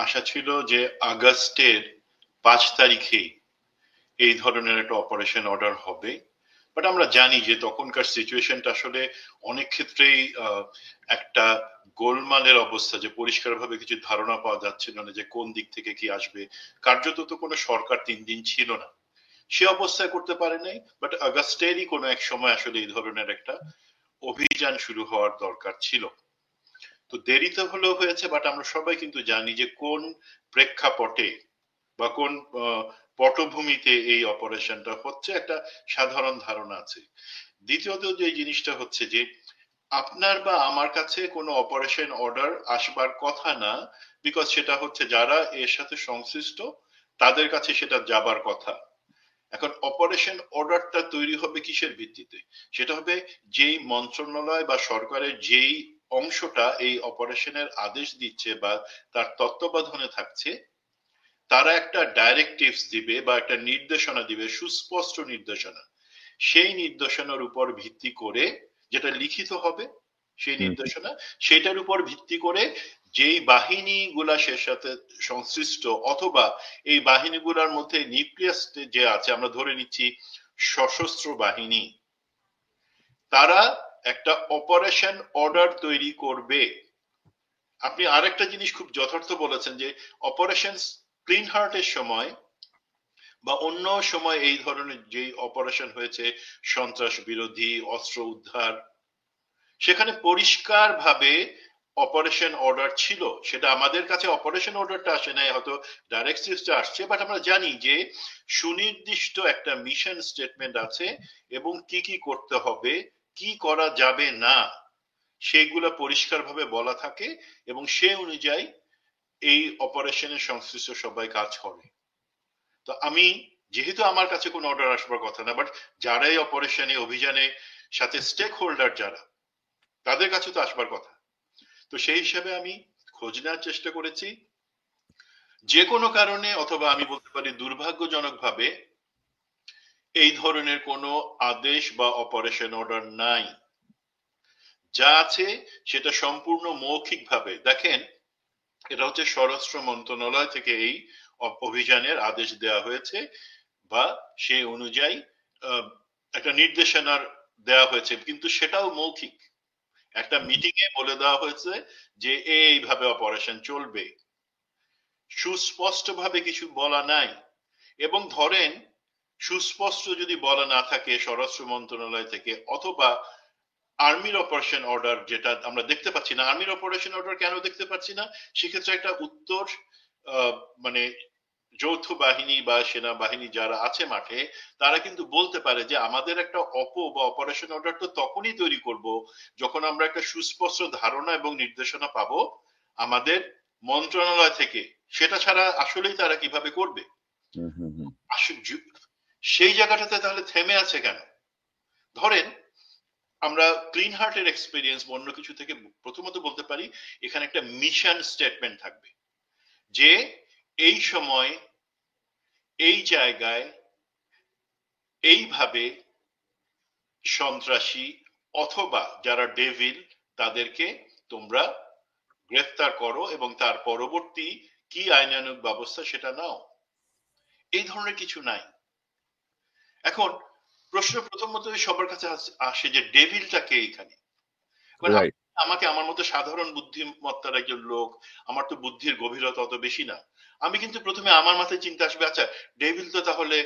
আশা ছিল যে আগস্টের 5 তারিখে এই ধরনের একটা অপারেশন অর্ডার হবে, বাট আমরা জানি যে তখনকার সিচুয়েশনটা আসলে অনেক ক্ষেত্রেই একটা গোলমালের অবস্থা, যে পরিষ্কারভাবে কিছু ধারণা পাওয়া যাচ্ছিল না যে কোন দিক থেকে কি আসবে। কার্যত তো কোনো সরকার 3 দিন ছিল না, সে অবস্থায় করতে পারে নাই। বাট আগস্টেরই কোনো এক সময় আসলে এই ধরনের একটা অভিযান শুরু হওয়ার দরকার ছিল। তো দেরিতে হলেও হয়েছে, বাট আমরা সবাই কিন্তু জানি যে কোন প্রেক্ষাপটে বা কোন পটভূমিতে এই অপারেশনটা হচ্ছে, একটা সাধারণ ধারণা আছে। দ্বিতীয়ত যে জিনিসটা হচ্ছে যে আপনার বা আমার কাছে কোনো অপারেশন অর্ডার আসবার কথা না, বিকজ সেটা হচ্ছে যারা এর সাথে সংশ্লিষ্ট তাদের কাছে সেটা যাবার কথা। এখন অপারেশন অর্ডারটা তৈরি হবে কিসের ভিত্তিতে? সেটা হবে যেই মন্ত্রণালয় বা সরকারের যেই অংশটা এই অপারেশনের আদেশ দিচ্ছে বা তার তত্ত্বাবধানে থাকছে, তারা একটা ডাইরেক্টিভস দিবে বা একটা নির্দেশনা দিবে, সুস্পষ্ট নির্দেশনা। সেই নির্দেশনার উপর ভিত্তি করে, যেটা লিখিত হবে সেই নির্দেশনা, সেটার উপর ভিত্তি করে যেই বাহিনীগুলা সে সাথে সংশ্লিষ্ট, অথবা এই বাহিনীগুলোর মধ্যে নিউক্লিয়াস যে আছে, আমরা ধরে নিচ্ছি সশস্ত্র বাহিনী, তারা একটা অপারেশন অর্ডার তৈরি করবে। আপনি আরেকটা জিনিস খুব যথার্থ বলেছেন যে অপারেশন ক্লিন হার্টের সময় বা অন্য সময় এই ধরনের যে অপারেশন হয়েছে, সন্ত্রাস বিরোধী, অস্ত্র উদ্ধার, সেখানে পরিষ্কার ভাবে অপারেশন অর্ডার ছিল। সেটা আমাদের কাছে অপারেশন অর্ডারটা আসে নাই, হয়তো ডাইরেক্টিভসটা আসছে, বাট আমরা জানি যে সুনির্দিষ্ট একটা মিশন স্টেটমেন্ট আছে এবং কি কি করতে হবে, কি করা যাবে না, সেইগুলো পরিষ্কারভাবে বলা থাকে এবং সে অনুযায়ী এই অপারেশনের সংশ্লিষ্ট সবাই কাজ করে। তো আমি, যেহেতু আমার কাছে কোনো অর্ডার আসবার কথা না, বাট যারা এই অপারেশনে অভিযানে সাথে স্টেক হোল্ডার যারা, তাদের কাছে তো আসবার কথা। তো সেই হিসাবে আমি খোঁজ নেওয়ার চেষ্টা করেছি। যে কোনো কারণে, অথবা আমি বলতে পারি দুর্ভাগ্যজনকভাবে, এই ধরনের কোনো আদেশ বা অপারেশন অর্ডার নাই। যা আছে সেটা সম্পূর্ণ মৌখিক ভাবে। দেখেন, এটা হচ্ছে স্বরাষ্ট্র মন্ত্রণালয় থেকে এই অভিযানের আদেশ দেওয়া হয়েছে, বা সেই অনুযায়ী একটা নির্দেশনার দেওয়া হয়েছে, কিন্তু সেটাও মৌখিক। একটা মিটিং এ বলে দেওয়া হয়েছে যে এইভাবে অপারেশন চলবে, সুস্পষ্ট ভাবে কিছু বলা নাই। এবং ধরেন সুস্পষ্ট যদি বলা না থাকে স্বরাষ্ট্র মন্ত্রণালয় থেকে, অথবা আর্মির অপারেশন অর্ডার যেটা আমরা দেখতে পাচ্ছি না, আর্মির অপারেশন অর্ডার কেন দেখতে পাচ্ছি না? সেক্ষেত্রে একটা উত্তর, মানে যৌথ বাহিনী বা সেনাবাহিনী যারা আছে মাঠে, তারা কিন্তু বলতে পারে যে আমাদের একটা বা অপারেশন অর্ডার তো তখনই তৈরি করব যখন আমরা একটা সুস্পষ্ট ধারণা এবং নির্দেশনা পাবো আমাদের মন্ত্রণালয় থেকে। সেটা ছাড়া আসলেই তারা কিভাবে করবে? সেই জায়গাটাতে তাহলে থেমে আছে কেন? ধরেন আমরা ক্লিন হার্টের এক্সপিরিয়েন্স অন্য কিছু থেকে প্রথমত বলতে পারি, এখানে একটা মিশন স্টেটমেন্ট থাকবে যে এই সময়, এই জায়গায়, এইভাবে সন্ত্রাসী অথবা যারা ডেভিল, তাদেরকে তোমরা গ্রেফতার করো এবং তার পরবর্তী কি আইনানুগ ব্যবস্থা সেটা নাও। এই ধরনের কিছু নাই। এখন প্রশ্ন প্রথমত সবার কাছে আসে যে ডেভিলটা কে এখানে? আমাকে, আমার মতো সাধারণ বুদ্ধিমত্তার একজন লোক, আমার তো বুদ্ধির গভীরতা অত বেশি না, আমি কিন্তু প্রথমে আমার মাথায় চিন্তা আসবে, আচ্ছা ডেভিল তো তাহলে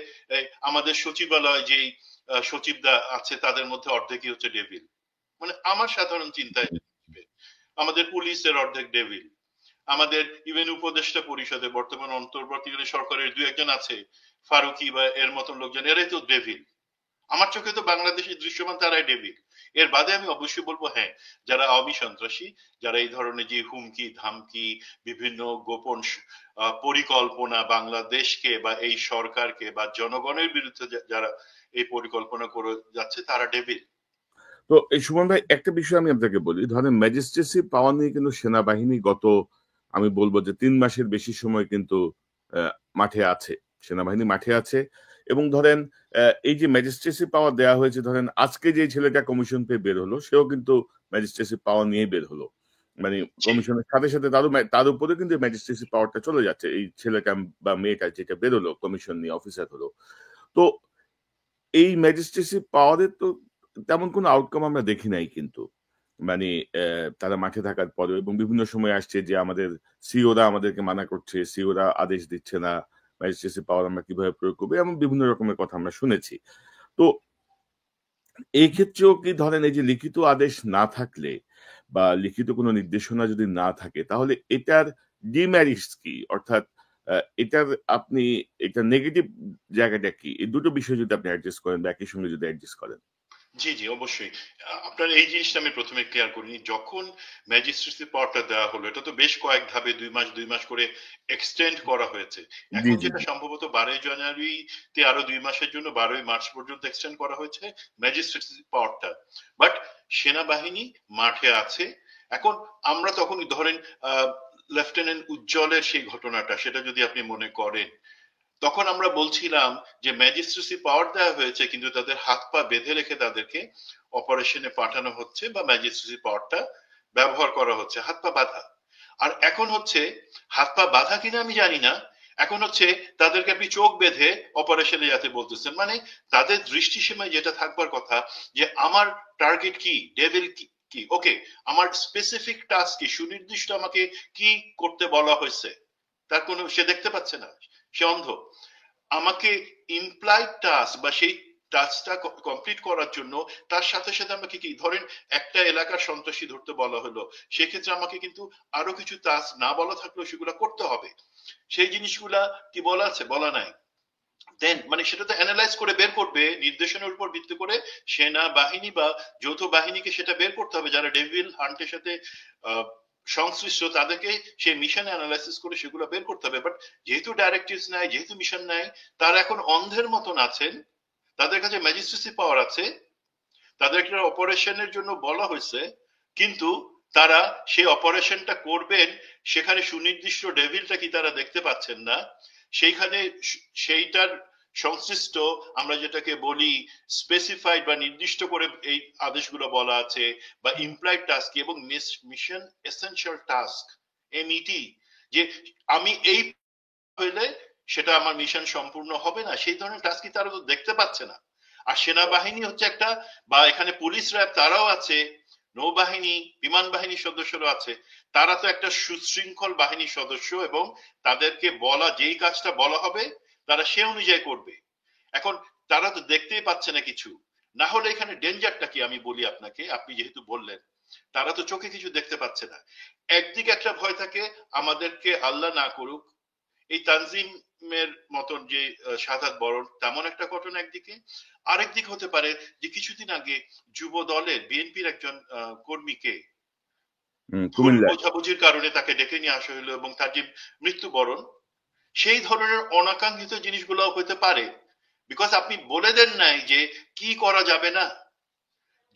আমাদের সচিবালয় যেই সচিবরা আছে তাদের মধ্যে অর্ধেকই হচ্ছে ডেভিল। মানে আমার সাধারণ চিন্তায় আমাদের পুলিশের অর্ধেক ডেভিল, আমাদের ইভেন উপদেষ্টা পরিষদে বর্তমান অন্তর্বর্তীকালীন সরকারের 2-1 জন আছে, ফারুকি বা এর মতন লোকজন, এরাই তো ডেভিল। আমার চোখে তো বাংলাদেশে দৃশ্যমান তারাই ডেভিল। এর বাদে আমি অবশ্যই বলবো, হ্যাঁ, যারা আওয়ামী সন্ত্রাসী, যারা এই ধরনের যে হুমকি ধামকি, বিভিন্ন গোপন পরিকল্পনা বাংলাদেশকে বা এই সরকারকে বা জনগণের বিরুদ্ধে যারা এই পরিকল্পনা করে যাচ্ছে, তারা ডেভিল। তো এই সুমন ভাই, একটা বিষয় আমি আপনাকে বলি, ধরেন ম্যাজিস্ট্রেসি পাওয়া নিয়ে কিন্তু সেনাবাহিনী গত, আমি বলবো যে 3 মাসের বেশি সময় কিন্তু মাঠে আছে, সেনাবাহিনী মাঠে আছে। এবং ধরেন এই যে ম্যাজিস্ট্রেসি পাওয়ার দেওয়া হয়েছে, ধরেন আজকে যে ছেলেটা কমিশন পেয়ে বের হলো, সেও কিন্তু ম্যাজিস্ট্রেসি পাওয়ার নিয়ে বের হলো। মানে কমিশনের সাথে সাথে তার উপরে কিন্তু ম্যাজিস্ট্রেসি পাওয়ারটা চলে যাচ্ছে, এই ছেলেটা বা মেয়েটা যেটা বেরোলো কমিশন নিয়ে অফিসার হলো। তো এই ম্যাজিস্ট্রেসি পাওয়ারের তো তেমন কোনো আউটকাম আমরা দেখি নাই কিন্তু, মানে তারা মাঠে থাকার পরেও, এবং বিভিন্ন সময় আসছে যে আমাদের সিওরা আমাদেরকে মানা করছে, সিওরা আদেশ দিচ্ছে না, ম্যাজিস্ট্রেসি পাওয়ার আমরা কিভাবে প্রয়োগ করবো, এমন বিভিন্ন রকমের কথা আমরা শুনেছি। তো এই ক্ষেত্রেও কি ধরেন এই যে লিখিত আদেশ না থাকলে বা লিখিত কোনো নির্দেশনা যদি না থাকে, তাহলে এটার ডিমেরিটস কি, অর্থাৎ এটার আপনি এটা নেগেটিভ জায়গাটা কি, এই দুটো বিষয় যদি আপনি অ্যাডজাস্ট করেন বা একই সঙ্গে যদি অ্যাডজাস্ট করেন। জি জি অবশ্যই। আপনার এই জিনিসটা আমি প্রথমে ক্লিয়ার করিনি, যখন ম্যাজিস্ট্রেসি পাওয়ারটা দেওয়া হলো এটা তো বেশ কয়েক ধাপে 2 মাস করে এক্সটেন্ড করা হয়েছে। জি এখন জি যেটা জি। সম্ভবত 12ই জানুয়ারিতে আরো 2 মাসের জন্য 12ই মার্চ পর্যন্ত এক্সটেন্ড করা হয়েছে ম্যাজিস্ট্রেসি পাওয়ারটা। বাট সেনাবাহিনী মাঠে আছে। এখন আমরা তখন ধরেন লেফটেন্যান্ট উজ্জ্বলের সেই ঘটনাটা, সেটা যদি আপনি মনে করেন, তখন আমরা বলছিলাম যে ম্যাজিস্ট্রেসি পাওয়ার দেওয়া হয়েছে কিন্তু তাদের হাত পা বেঁধে রেখে তাদেরকে অপারেশনে পাঠানো হচ্ছে বা ম্যাজিস্ট্রেসি পাওয়ারটা ব্যবহার করা হচ্ছে হাত পা বাঁধা। আর এখন হচ্ছে হাত পা বাঁধা কিনা আমি জানি না, এখন হচ্ছে তাদেরকে আপনি চোখ বেঁধে অপারেশনে যেতে বলতেছেন। মানে তাদের দৃষ্টিসীমায় যেটা থাকবার কথা যে আমার টার্গেট কি, ডেভিল কি, কি ওকে, আমার স্পেসিফিক টাস্ক কি, সুনির্দিষ্ট আমাকে কি করতে বলা হয়েছে, তার কোনো সে দেখতে পাচ্ছে না, সে অন্ধ। আমাকে ইমপ্লাইড টাস্ক বা সেই টাস্কটা কমপ্লিট করার জন্য তার সাথে সাথে আমাকে কি ধরেন একটা এলাকার সন্ত্রাসী ধরতে বলা হলো, সেক্ষেত্রে আমাকে কিন্তু আরো কিছু টাস্ক না বলা থাকলেও সেগুলো করতে হবে। সেই জিনিসগুলা কি বলা আছে? বলা নাই। দেন মানে সেটা তো অ্যানালাইজ করে বের করবে নির্দেশনের উপর ভিত্তি করে সেনাবাহিনী বা যৌথ বাহিনীকে, সেটা বের করতে হবে যারা ডেভিল হান্টের সাথে আহ, সংশ্লিষ্ট, তাদেরকে সেই মিশন অ্যানালাইসিস করে সেগুলো বের করতে হবে। বাট যেহেতু ডাইরেক্টিভস নাই, যেহেতু মিশন নাই, তারা এখন অন্ধের মতন আছেন। তাদের কাছে ম্যাজিস্ট্রেসি পাওয়ার আছে, তাদের একটা অপারেশনের জন্য বলা হয়েছে, কিন্তু তারা সেই অপারেশনটা করবেন সেখানে সুনির্দিষ্ট ডেভিলটা কি তারা দেখতে পাচ্ছেন না। সেইখানে সেইটার সংশ্লিষ্ট আমরা যেটাকে বলি স্পেসিফাইড বা নির্দিষ্ট করে এই আদেশগুলো বলা আছে, বা ইমপ্লয়েড টাস্ক এবং মিশন এসেনশিয়াল টাস্ক, এমইটি, যে আমি এই হইলে সেটা আমার মিশন সম্পূর্ণ হবে না, সেই ধরনের টাস্ক কি তারা তো দেখতে পাচ্ছে না। আর সেনাবাহিনী হচ্ছে একটা, বা এখানে পুলিশ র্যাব তারাও আছে, নৌবাহিনী বিমান বাহিনীর সদস্যরা আছে, তারা তো একটা সুশৃঙ্খল বাহিনীর সদস্য, এবং তাদেরকে বলা যেই কাজটা বলা হবে তারা সে অনুযায়ী করবে। এখন তারা তো দেখতেই পাচ্ছে না কিছু, না হলে এখানে ডেঞ্জারটা কি আমি বলি আপনাকে, আপনি যেহেতু বললেন তারা তো চোখে কিছু দেখতে পাচ্ছে না। একদিকে একটা ভয় থাকে আমাদেরকে আল্লাহ না করুক এই তানজিমের মতন যে শাহাদাত বরণ তেমন একটা ঘটনা একদিকে, আরেক দিক হতে পারে যে কিছুদিন আগে যুব দলের বিএনপির একজন কর্মীকে ভুল কুমিল্লায়। বোঝাবুঝির কারণে তাকে ডেকে নিয়ে আসা হলো এবং তার যে মৃত্যুবরণ, সেই ধরনের অনাকাঙ্ক্ষিত জিনিসগুলো হতে পারে। বিকজ আপনি বলে দেন নাই যে কি করা যাবে না,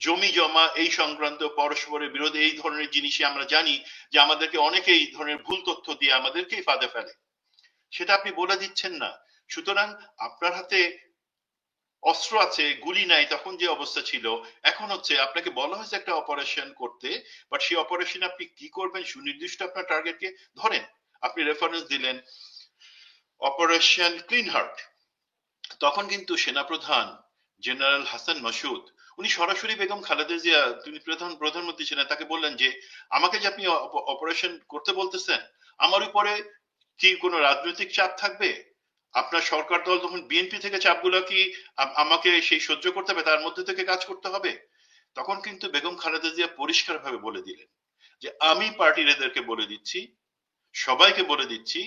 জমি জমা এই সংক্রান্ত পরস্পরের বিরোধী এই ধরনের জিনিসই আমরা জানি যে আমাদেরকে অনেকে এই ধরনের ভুল তথ্য দিয়ে আমাদেরকেই ফাঁদে ফেলে, সেটা আপনি বলে দিচ্ছেন না। সুতরাং আপনার হাতে অস্ত্র আছে, গুলি নাই, তখন যে অবস্থা ছিল, এখন হচ্ছে আপনাকে বলা হয়েছে একটা অপারেশন করতে, বাট সেই অপারেশন আপনি কি করবেন সুনির্দিষ্ট আপনার টার্গেটকে ধরেন। আপনি রেফারেন্স দিলেন অপারেশন ক্লিন হার্ট, তখন কিন্তু সেনাপ্রধান জেনারেল হাসান মাসুদ উনি সরাসরি বেগম খালেদা জিয়া, তিনি প্রধানমন্ত্রী ছিলেন, তাকে বললেন যে আমাকে যে আপনি অপারেশন করতে বলতেছেন, আমার উপরে কি কোনো রাজনৈতিক চাপ থাকবে? আপনার সরকার দল তখন বিএনপি থেকে চাপগুলো কি আমাকে সেই সহ্য করতে হবে, তার মধ্যে থেকে কাজ করতে হবে? তখন কিন্তু বেগম খালেদা জিয়া পরিষ্কারভাবে বলে দিলেন যে আমি পার্টির এদেরকে বলে দিচ্ছি, সবাইকে বলে দিচ্ছি,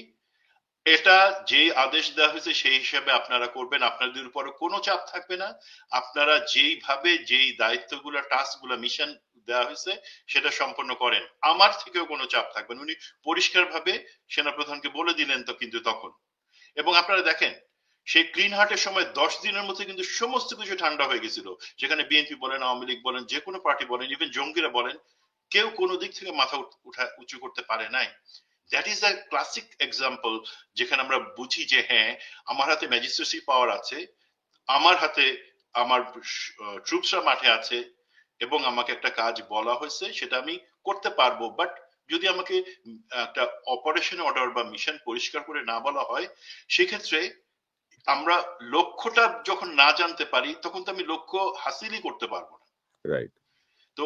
এটা যে আদেশ দেওয়া হয়েছে সেই হিসাবে আপনারা করবেন, আপনাদের উপর কোনো চাপ থাকবে না, আপনারা যেইভাবে যেই দায়িত্বগুলো টাস্কগুলো মিশন দেওয়া হয়েছে সেটা সম্পন্ন করেন, আমার থেকেও কোনো চাপ থাকবে না। উনি পরিষ্কারভাবে সেনাপ্রধানকে বলে দিলেন তো কিন্তু তখন। এবং আপনারা দেখেন সেই ক্লিন হার্টের সময় 10 দিনের মধ্যে কিন্তু সমস্ত কিছু ঠান্ডা হয়ে গেছিল। সেখানে বিএনপি বলেন, আওয়ামী লীগ বলেন, যে কোনো পার্টি বলেন, ইভেন জঙ্গিরা বলেন, কেউ কোনো দিক থেকে মাথা উঁচু করতে পারে নাই। That is a classic example, যেখানে আমরা বুঝি যে হ্যাঁ আমার হাতে ম্যাজিস্ট্রেসি পাওয়ার আছে, আমার হাতে আমার ট্রুপসরা মাঠে আছে, এবং আমাকে একটা কাজ বলা হয়েছে সেটা আমি করতে পারবো। বাট যদি আমাকে একটা অপারেশন অর্ডার বা মিশন পরিষ্কার করে না বলা হয়, সেক্ষেত্রে আমরা লক্ষ্যটা যখন না জানতে পারি তখন তো আমি লক্ষ্য হাসিলই করতে পারবো না। রাইট। তো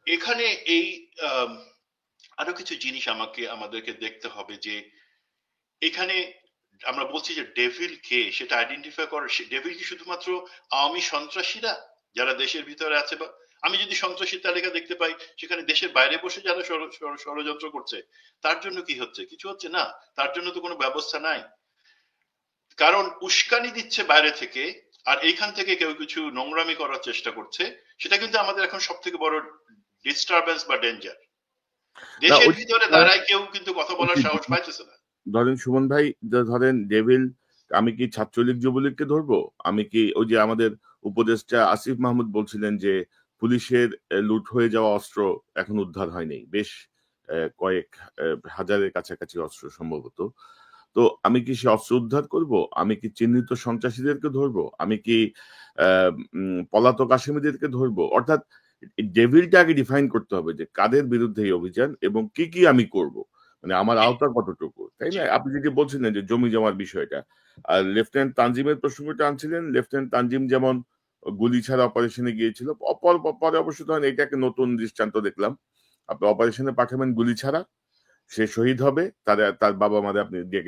এখানে এই আরো কিছু জিনিস আমাদেরকে দেখতে হবে যে এখানে আমরা বলছি যে ডেভিল কে সেটা আইডেন্টিফাই করার, ডেভিল কি শুধুমাত্র আওয়ামী সন্ত্রাসীরা যারা দেশের ভিতরে আছে, বা আমি যদি সন্ত্রাসী তালিকা দেখতে পাই সেখানে দেশের বাইরে বসে যারা ষড়যন্ত্র করছে তার জন্য কি হচ্ছে? কিছু হচ্ছে না, তার জন্য তো কোনো ব্যবস্থা নাই। কারণ উস্কানি দিচ্ছে বাইরে থেকে, আর এইখান থেকে কেউ কিছু নোংরামি করার চেষ্টা করছে, সেটা কিন্তু আমাদের এখন সব থেকে বড় ডিস্টারবেন্স বা ডেঞ্জার। দেশের ভিতরে দাঁড়ায় কেউ কিন্তু কথা বলার সাহস পাইতেছে না। ধরেন সুমন ভাই, ধরেন ডেভিল, আমি কি ছাত্রলীগ যুবলীগকে ধরবো? আমি কি ওই যে আমাদের উপদেষ্টা আসিফ মাহমুদ বলছিলেন যে পুলিশের লুট হয়ে যাওয়া অস্ত্র এখন উদ্ধার হয়নি, বেশ কয়েক হাজারের কাছাকাছি অস্ত্র সম্ভবত। তো আমি কি সে অস্ত্র উদ্ধার করব? আমি কি চিহ্নিত সন্ত্রাসীদেরকে ধরবো? আমি কি পলাতক আসামিদেরকে ধরবো? অর্থাৎ ডেভিলটা আগে ডিফাইন করতে হবে যে কাদের বিরুদ্ধে এই অভিযান এবং কি কি আমি করব, মানে আমার আওতা কতটুকু, তাই না? আপনি যদি বলছিলেন যে জমি জমার বিষয়টা, আর লেফটেন্যান্ট তানজিমের প্রসঙ্গটা আনছিলেন, লেফটেন্যান্ট তানজিম যেমন গুলি ছাড়া অপারেশনে গিয়েছিল, পরে অবশ্য ধরেন এটাকে নতুন দৃষ্টান্ত দেখলাম। আপনি অপারেশনে পাঠাবেন গুলি ছাড়া, সে শহীদ হবে, তার বাবা মারে আপনি দিয়ে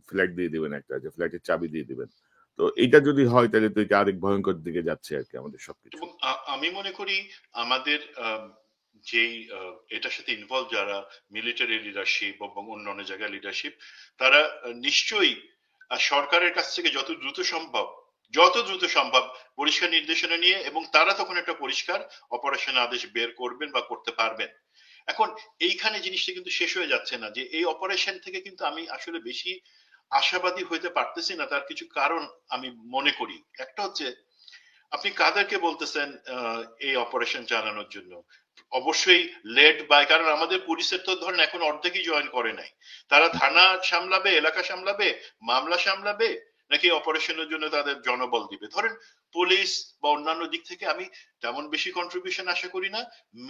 ফ্ল্যাট দিয়ে দিবেন, একটা যে ফ্ল্যাটের চাবি দিয়ে দিবেন। তো এটা যদি হয় তাহলে তো এটা আরেক ভয়ঙ্কর দিকে যাচ্ছে আর কি আমাদের সবকিছু। এবং আমি মনে করি আমাদের যেই এটার সাথে ইনভলভ যারা মিলিটারি লিডারশিপ এবং অন্যান্য জায়গায় লিডারশিপ, তারা নিশ্চয়ই সরকারের কাছ থেকে যত দ্রুত সম্ভব পরিষ্কার নির্দেশনা নিয়ে, এবং তারা তখন একটা পরিষ্কার অপারেশন আদেশ বের করবেন বা করতে পারবেন। এখন এইখানে জিনিসটা কিন্তু শেষ হয়ে যাচ্ছে না, যে এই অপারেশন থেকে কিন্তু আমি আসলে বেশি আশাবাদী হইতে পারতেছি না। তার কিছু কারণ আমি মনে করি। একটা হচ্ছে, আপনি কাদেরকে বলতেছেন এই অপারেশন চালানোর জন্য? অবশ্যই লেড বাই, কারণ আমাদের পুলিশের তো ধরেন এখন অর্ধেকই জয়েন করে নাই। তারা থানা সামলাবে, এলাকা সামলাবে, মামলা সামলাবে, নাকি অপারেশনের জন্য তাদের জনবল দিবে? ধরেন পুলিশ বা অন্যান্য দিক থেকে আমি তেমন বেশি কন্ট্রিবিউশন আশা করি না।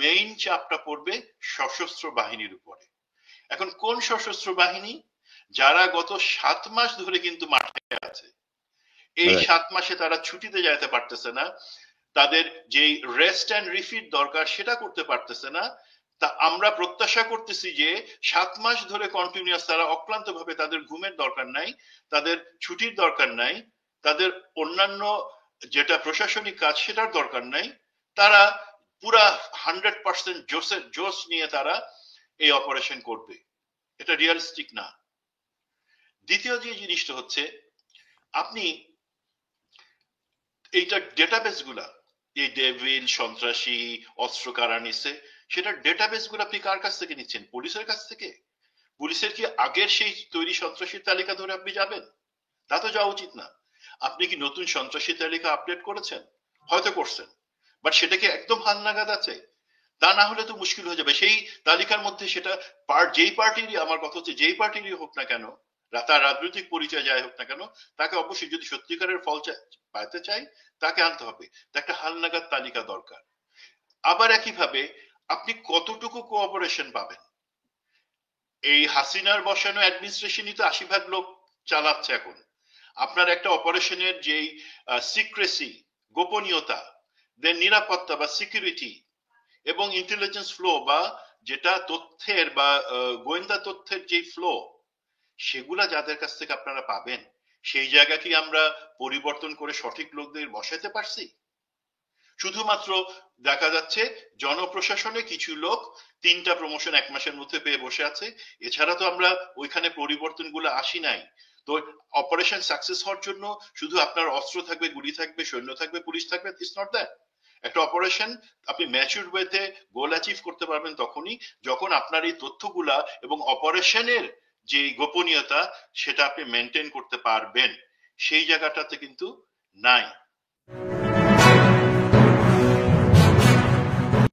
মেইন চাপটা পড়বে সশস্ত্র বাহিনীর উপরে। এখন কোন সশস্ত্র বাহিনী? যারা গত 7 মাস ধরে কিন্তু মাঠে আছে। এই 7 মাসে তারা ছুটিতে যাইতে পারতেছে না, তাদের যেই রেস্ট অ্যান্ড রিফিট দরকার সেটা করতে পারতেছে না। তা আমরা প্রত্যাশা করতেছি যে 7 মাস ধরে কন্টিনিউয়াস তারা অক্লান্ত ভাবে, তাদের ঘুমের দরকার নাই, তাদের ছুটির দরকার নাই, তাদের অন্যান্য যেটা প্রশাসনিক কাজ সেটার দরকার নাই, তারা পুরা 100% জোশ নিয়ে তারা এই অপারেশন করবে। এটা রিয়ালিস্টিক না। দ্বিতীয় যে জিনিসটা হচ্ছে, আপনি এইটা ডেটাবেস গুলা, এই ডেভিল, সন্ত্রাসী, অস্ত্র কারা নিচ্ছে, সেটার ডেটাবেস গুলো আপনি কার কাছ থেকে নিচ্ছেন? পুলিশের কাছ থেকে? পুলিশের কি আগের সেই তৈরি সন্ত্রাসীর তালিকা ধরে আপনি যাবেন? তা তো যাওয়া উচিত না। আপনি কি নতুন সন্ত্রাসী তালিকা আপডেট করেছেন? হয়তো করছেন, বাট সেটা কি একদম হালনাগাদ আছে? তা না হলে তো মুশকিল হয়ে যাবে। সেই তালিকার মধ্যে সেটা যেই পার্টিরই, আমার কথা হচ্ছে যেই পার্টিরই হোক না কেন, তার রাজনৈতিক পরিচয় যাই হোক না কেন, তাকে অবশ্যই যদি সত্যিকারের ফল পাইতে চাই তাকে আনতে হবে। একটা হালনাগাদ তালিকা দরকার। আবার একইভাবে আপনি কতটুকু কোঅপারেশন পাবেন? এই হাসিনার বসানো অ্যাডমিনিস্ট্রেশনই তো 80% লোক চালাচ্ছে এখন। আপনার একটা অপারেশনের যেই সিক্রেসি, গোপনীয়তা, দেন নিরাপত্তা বা সিকিউরিটি এবং ইন্টেলিজেন্স ফ্লো, বা যেটা তথ্যের বা গোয়েন্দা তথ্যের যে ফ্লো, সেগুলা যাদের কাছ থেকে আপনারা পাবেন, সেই জায়গা কি আমরা পরিবর্তন করে সঠিক লোকদের বসাতে পারছি? শুধুমাত্র দেখা যাচ্ছে জনপ্রশাসনে কিছু লোক 3টা প্রমোশন 1 মাসের মধ্যে পেয়ে বসে আছে। এছাড়া তো আমরা ওইখানে পরিবর্তনগুলো আসি নাই। তো অপারেশন সাকসেস হওয়ার জন্য শুধু আপনার অস্ত্র থাকবে, গুলি থাকবে, সৈন্য থাকবে, পুলিশ থাকবে, ইটস নট দ্যাট। একটা অপারেশন আপনি ম্যাচিউর ওয়েতে গোল অ্যাচিভ করতে পারবেন তখনই যখন আপনার এই তথ্যগুলা এবং অপারেশনের যে গোপনীয়তা সেটা আপনি মেনটেন করতে পারবেন। সেই জায়গাটাতে কিন্তু নাই।